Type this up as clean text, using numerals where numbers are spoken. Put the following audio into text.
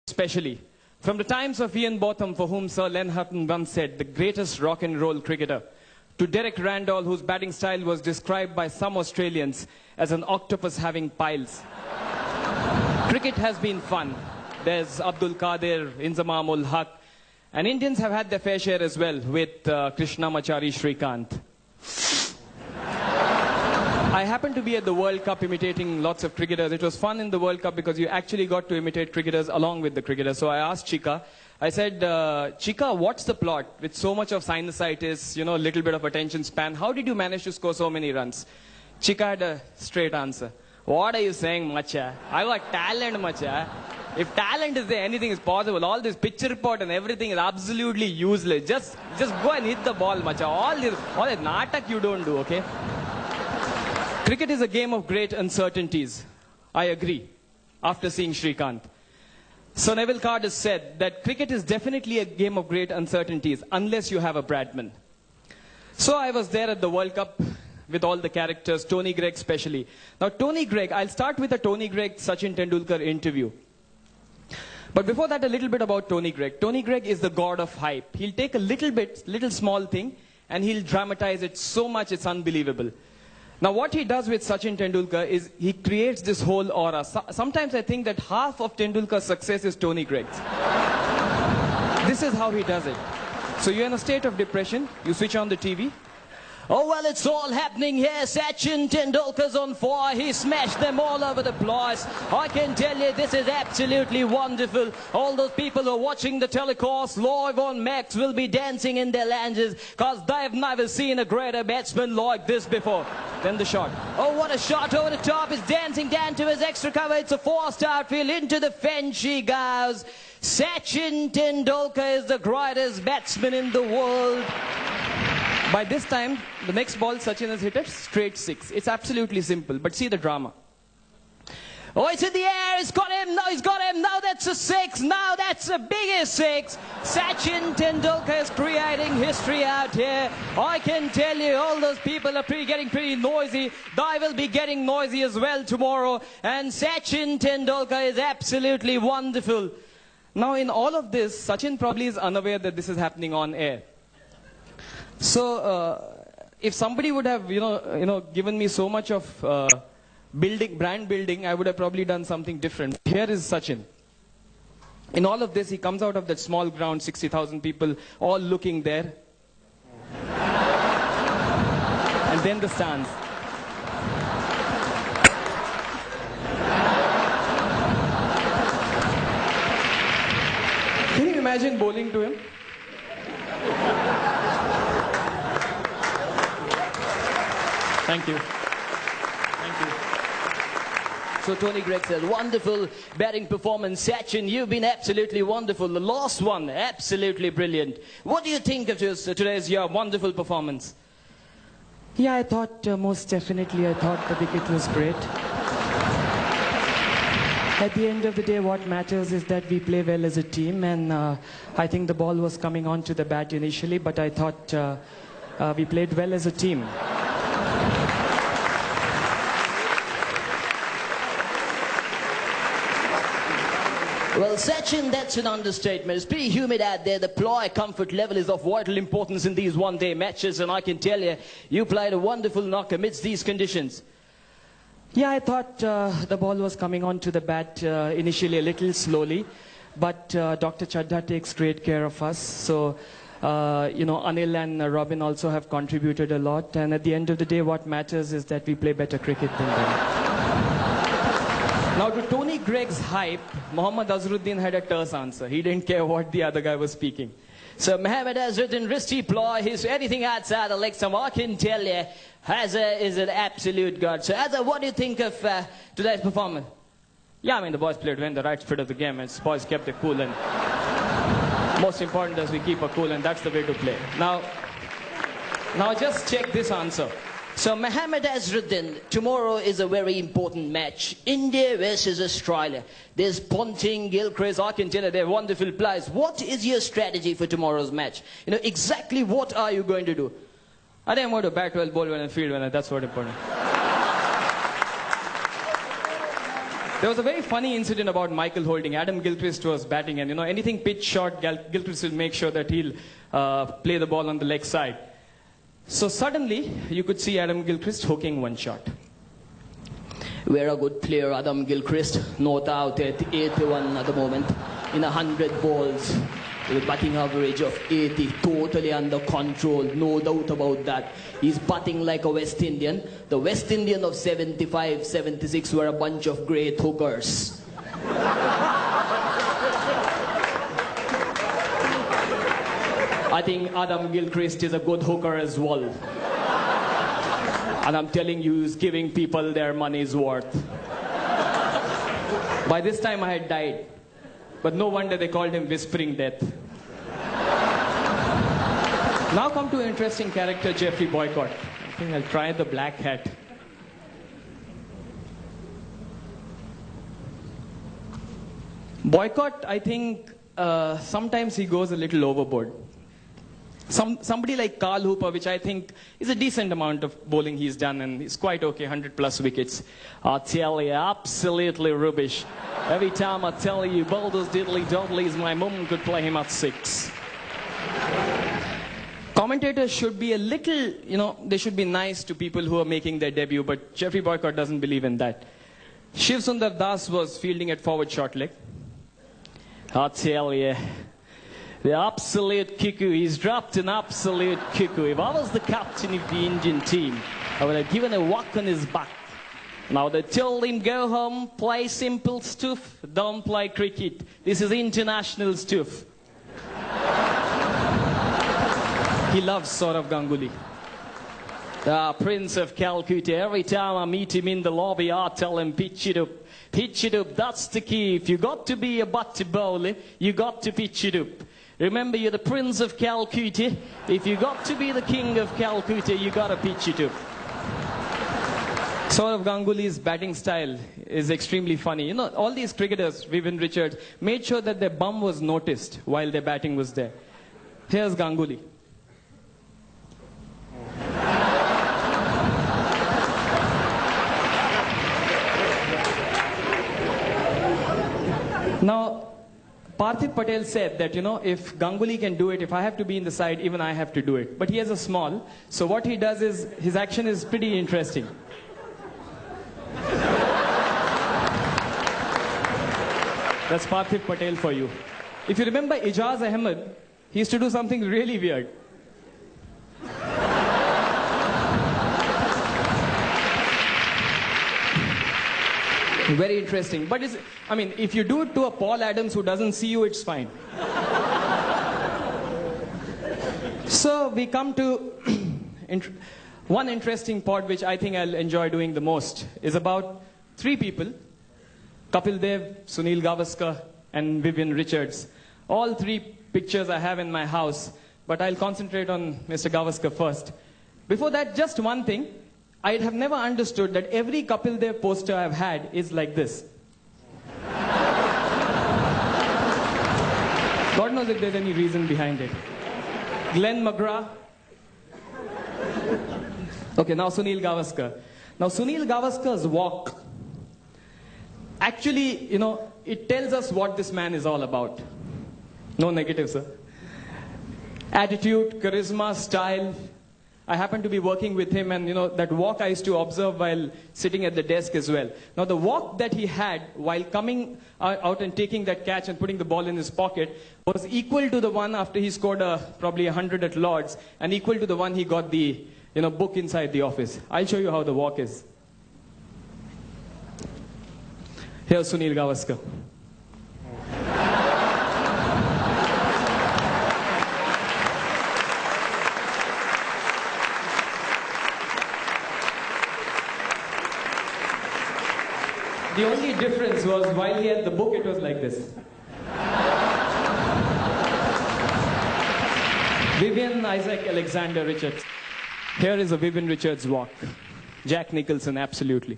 especially. From the times of Ian Botham, for whom Sir Len Hutton once said, the greatest rock and roll cricketer, to Derek Randall, whose batting style was described by some Australians as an octopus having piles. Cricket has been fun. There's Abdul Qadir, Inzamam ul Haq, and Indians have had their fair share as well with Krishnamachari Shrikant. I happened to be at the World Cup imitating lots of cricketers. It was fun in the World Cup because you actually got to imitate cricketers along with the cricketers. So I asked Chika, I said, Chika, what's the plot? With so much of sinusitis, you know, a little bit of attention span, how did you manage to score so many runs? Chika had a straight answer. What are you saying, macha? I got talent, macha. If talent is there, anything is possible. All this pitch report and everything is absolutely useless. Just go and hit the ball, macha. All this natak you don't do, okay? Cricket is a game of great uncertainties. I agree, after seeing Shrikant. Sir Neville Card has said that cricket is definitely a game of great uncertainties, unless you have a Bradman. So I was there at the World Cup with all the characters, Tony Greig especially. Now Tony Greig, I'll start with a Tony Greig Sachin Tendulkar interview. But before that, a little bit about Tony Greig. Tony Greig is the god of hype. He'll take a little small thing, and he'll dramatize it so much it's unbelievable. Now what he does with Sachin Tendulkar is he creates this whole aura. Sometimes I think that half of Tendulkar's success is Tony Greig's. This is how he does it. So you're in a state of depression, you switch on the TV. Oh, well, it's all happening here. Sachin Tendulkar's on fire. He smashed them all over the place. I can tell you, this is absolutely wonderful. All those people who are watching the telecast live on Max will be dancing in their lounges because they've never seen a greater batsman like this before. Then the shot. Oh, what a shot over the top. He's dancing down to his extra cover. It's a fast outfield. Into the fence she goes. Sachin Tendulkar is the greatest batsman in the world. By this time, the next ball, Sachin has hit a straight six. It's absolutely simple, but see the drama. Oh, it's in the air, he's got him, no, he's got him, now that's a six, now that's the biggest six. Sachin Tendulkar is creating history out here. I can tell you, all those people are getting pretty noisy. They will be getting noisy as well tomorrow. And Sachin Tendulkar is absolutely wonderful. Now in all of this, Sachin probably is unaware that this is happening on air. So, if somebody would have, given me so much of brand building, I would have probably done something different. Here is Sachin. In all of this, he comes out of that small ground, 60,000 people, all looking there. And then the stance. Can you imagine bowling to him? Thank you. Thank you. So Tony Greig says, wonderful batting performance. Sachin, you've been absolutely wonderful. The last one, absolutely brilliant. What do you think of today's wonderful performance? Yeah, I thought most definitely, I thought the wicket was great. At the end of the day, what matters is that we play well as a team, and I think the ball was coming on to the bat initially, but I thought we played well as a team. Well, Sachin, that's an understatement. It's pretty humid out there. The ply comfort level is of vital importance in these one-day matches, and I can tell you, you played a wonderful knock amidst these conditions. Yeah, I thought the ball was coming on to the bat initially a little slowly, but Dr. Chadha takes great care of us. So, Anil and Robin also have contributed a lot, and at the end of the day, what matters is that we play better cricket than them. Now, to Tony Greig's hype, Mohammad Azharuddin had a terse answer. He didn't care what the other guy was speaking. So Mohammad Azharuddin, wristy ploy, he's anything outside the leg stump. I can tell you, Hazza is an absolute god. So Hazza, what do you think of today's performance? Yeah, I mean, the boys played well in the right spirit of the game, and the boys kept it cool, and most important is we keep it cool, and that's the way to play. Now just check this answer. So Mohammad Azharuddin, tomorrow is a very important match. India versus Australia. There's Ponting, Gilchrist, I can tell you they're wonderful players. What is your strategy for tomorrow's match? Exactly what are you going to do? I think I'm going to bat well, bowl well, and field well, and that's what's important. There was a very funny incident about Michael Holding. Adam Gilchrist was batting, and anything pitch short, Gilchrist will make sure that he'll play the ball on the leg side. So suddenly, you could see Adam Gilchrist hooking one shot. We're a good player, Adam Gilchrist. Not out at 81 at the moment. In 100 balls. With a batting average of 80, totally under control, no doubt about that. He's batting like a West Indian. The West Indian of 75, 76 were a bunch of great hookers. I think Adam Gilchrist is a good hooker as well. And I'm telling you, he's giving people their money's worth. By this time I had died. But no wonder they called him Whispering Death. Now come to an interesting character, Jeffrey Boycott. I think I'll try the black hat. Boycott, I think sometimes he goes a little overboard. Somebody like Carl Hooper, which I think is a decent amount of bowling he's done, and he's quite okay, 100 plus wickets. I tell you, absolutely rubbish. Every time I tell you, boulders diddly doddlies, my mum could play him at 6. Commentators should be a little, they should be nice to people who are making their debut, but Jeffrey Boycott doesn't believe in that. Shiv Sundar Das was fielding at forward short leg. I tell you, the absolute cuckoo. He's dropped an absolute cuckoo. If I was the captain of the Indian team, I would have given a whack on his back. Now they told him, go home, play simple stuff, don't play cricket. This is international stuff. He loves Saurav Ganguly. Prince of Calcutta. Every time I meet him in the lobby, I tell him, pitch it up. Pitch it up, that's the key. If you got to be a butter bowler, you got to pitch it up. Remember, you're the Prince of Calcutta. If you got to be the King of Calcutta, you got to pitch it up. Saurav Ganguly's batting style is extremely funny. All these cricketers, Vivian Richards, made sure that their bum was noticed while their batting was there. Here's Ganguly. Now, Parthiv Patel said that, if Ganguly can do it, if I have to be in the side, even I have to do it. But he has a small, so what he does is, his action is pretty interesting. That's Parthiv Patel for you. If you remember Ijaz Ahmed, he used to do something really weird. Very interesting. But if you do it to a Paul Adams who doesn't see you, it's fine. So we come to one interesting part which I think I'll enjoy doing the most is about 3 people. Kapil Dev, Sunil Gavaskar, and Vivian Richards. All 3 pictures I have in my house, but I'll concentrate on Mr. Gavaskar first. Before that, just one thing. I have never understood that every Kapil Dev poster I've had is like this. God knows if there's any reason behind it. Glenn McGrath. Okay, now Sunil Gavaskar. Now Sunil Gavaskar's walk, actually, it tells us what this man is all about. No negative, sir. Attitude, charisma, style. I happened to be working with him, and that walk I used to observe while sitting at the desk as well. Now the walk that he had while coming out and taking that catch and putting the ball in his pocket was equal to the one after he scored probably 100 at Lord's, and equal to the one he got the book inside the office. I'll show you how the walk is. Here's Sunil Gavaskar. The only difference was while he had the book, it was like this. Vivian Isaac Alexander Richards. Here is a Vivian Richards walk. Jack Nicholson, absolutely.